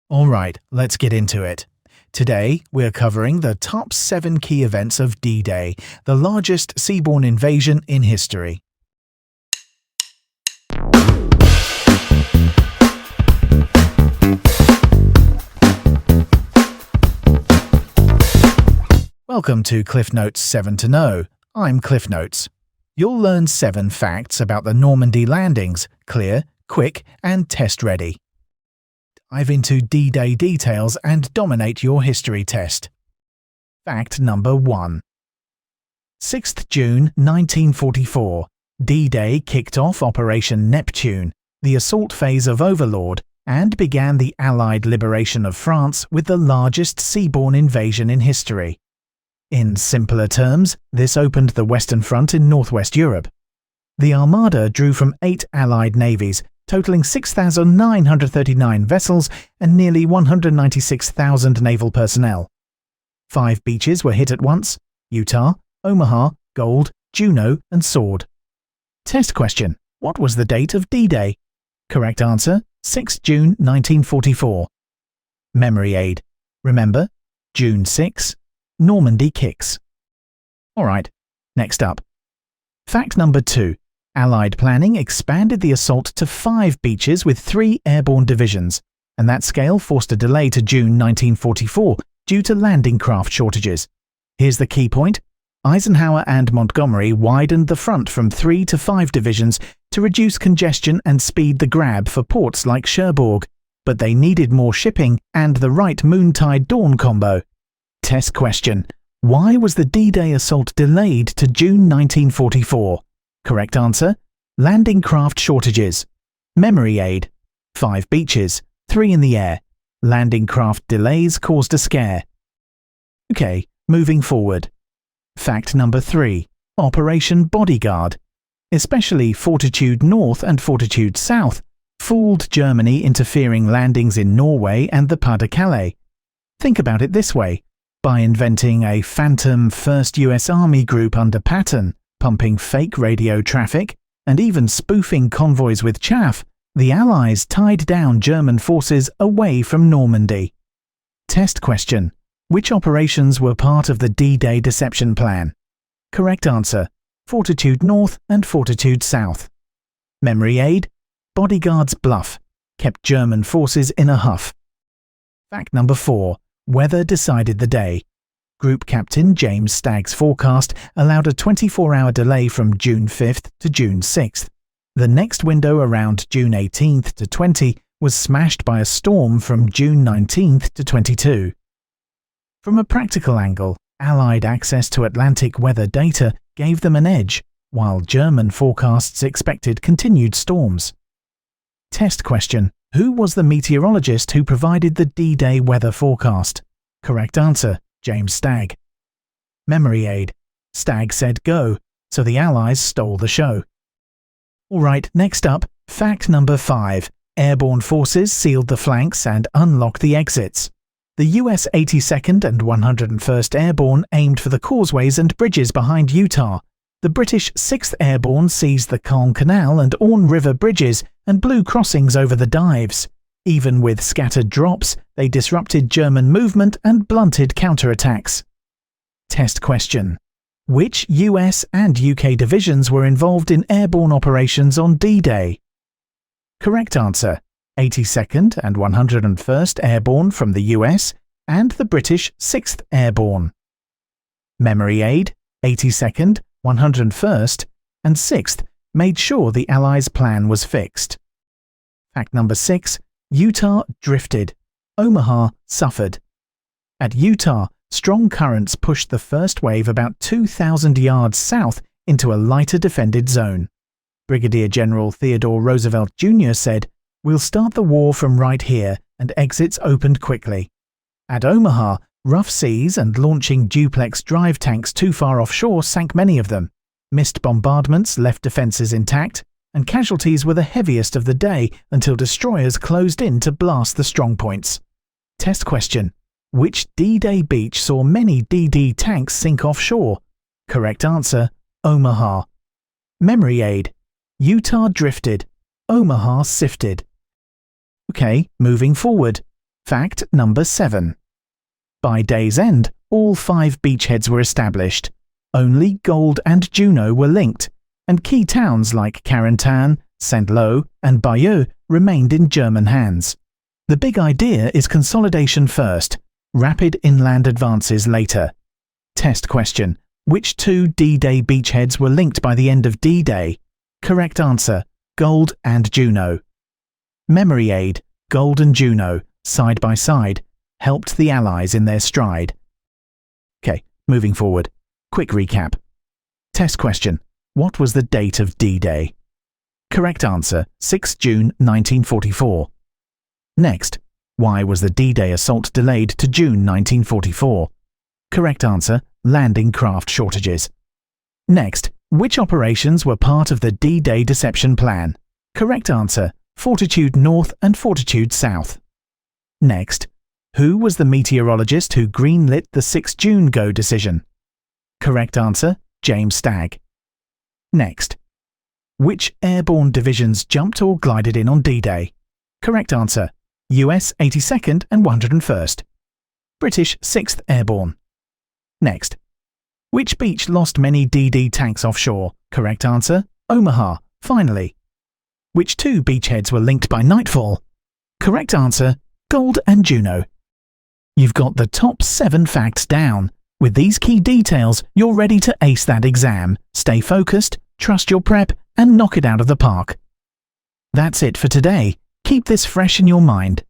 Alright, let's get into it. Today, we're covering the top 7 key events of D-Day, the largest seaborne invasion in history. Welcome to Cliff Notes 7 to Know. I'm Cliff Notes. You'll learn 7 facts about the Normandy landings, clear, quick, and test-ready. Dive into D-Day details and dominate your history test. Fact number 1. 6th June 1944, D-Day kicked off Operation Neptune, the assault phase of Overlord, and began the Allied liberation of France with the largest seaborne invasion in history. In simpler terms, this opened the Western Front in northwest Europe. The Armada drew from 8 Allied navies, totaling 6,939 vessels and nearly 196,000 naval personnel. 5 beaches were hit at once: Utah, Omaha, Gold, Juneau, and Sword. Test question: what was the date of D-Day? Correct answer: 6 June 1944. Memory aid. Remember, June 6, Normandy kicks. Alright, next up. Fact number 2. Allied planning expanded the assault to 5 beaches with 3 airborne divisions, and that scale forced a delay to June 1944 due to landing craft shortages. Here's the key point: Eisenhower and Montgomery widened the front from 3 to 5 divisions to reduce congestion and speed the grab for ports like Cherbourg, but they needed more shipping and the right Moontide-Dawn combo. Test question: why was the D-Day assault delayed to June 1944? Correct answer: landing craft shortages. Memory aid. 5 beaches, 3 in the air. Landing craft delays caused a scare. Okay, moving forward. Fact number 3. Operation Bodyguard. Especially Fortitude North and Fortitude South fooled Germany into fearing landings in Norway and the Pas-de-Calais. Think about it this way: by inventing a phantom 1st US Army group under Patton, pumping fake radio traffic, and even spoofing convoys with chaff, the Allies tied down German forces away from Normandy. Test question: which operations were part of the D-Day deception plan? Correct answer: Fortitude North and Fortitude South. Memory aid. Bodyguard's bluff kept German forces in a huff. Fact number 4. Weather decided the day. Group Captain James Stagg's forecast allowed a 24-hour delay from June 5th to June 6th. The next window around June 18th to 20 was smashed by a storm from June 19th to 22. From a practical angle, Allied access to Atlantic weather data gave them an edge, while German forecasts expected continued storms. Test question: who was the meteorologist who provided the D-Day weather forecast? Correct answer: James Stagg. Memory aid. Stagg said go, so the Allies stole the show. Alright, next up, fact number 5. Airborne forces sealed the flanks and unlocked the exits. The US 82nd and 101st Airborne aimed for the causeways and bridges behind Utah. The British 6th Airborne seized the Caen Canal and Orne River bridges and blew crossings over the dives. Even with scattered drops, they disrupted German movement and blunted counterattacks. Test question: which US and UK divisions were involved in airborne operations on D-Day? Correct answer: 82nd and 101st Airborne from the US and the British 6th Airborne. Memory aid. 82nd, 101st, and 6th made sure the Allies' plan was fixed. Fact number 6. Utah drifted. Omaha suffered. At Utah, strong currents pushed the first wave about 2,000 yards south into a lighter defended zone. Brigadier General Theodore Roosevelt Jr. said, "We'll start the war from right here," and exits opened quickly. At Omaha, rough seas and launching duplex drive tanks too far offshore sank many of them. Missed bombardments left defences intact, and casualties were the heaviest of the day until destroyers closed in to blast the strongpoints. Test question: which D-Day beach saw many DD tanks sink offshore? Correct answer: Omaha. Memory aid. Utah drifted. Omaha sifted. Okay, moving forward. Fact number 7. By day's end, all 5 beachheads were established. Only Gold and Juno were linked, and key towns like Carentan, Saint-Lô, and Bayeux remained in German hands. The big idea is consolidation first, rapid inland advances later. Test question. Which 2 D-Day beachheads were linked by the end of D-Day? Correct answer, Gold and Juno. Memory aid, Gold and Juno, side by side, helped the Allies in their stride. Okay, moving forward. Quick recap. Test question. What was the date of D-Day? Correct answer, 6 June 1944. Next, why was the D-Day assault delayed to June 1944? Correct answer, landing craft shortages. Next, which operations were part of the D-Day deception plan? Correct answer, Fortitude North and Fortitude South. Next, who was the meteorologist who greenlit the 6 June go decision? Correct answer, James Stagg. Next, which airborne divisions jumped or glided in on D-Day? Correct answer, US 82nd and 101st. British 6th Airborne. Next, which beach lost many DD tanks offshore? Correct answer, Omaha, finally. Which 2 beachheads were linked by nightfall? Correct answer, Gold and Juno. You've got the top 7 facts down. With these key details, you're ready to ace that exam. Stay focused, trust your prep, and knock it out of the park. That's it for today. Keep this fresh in your mind.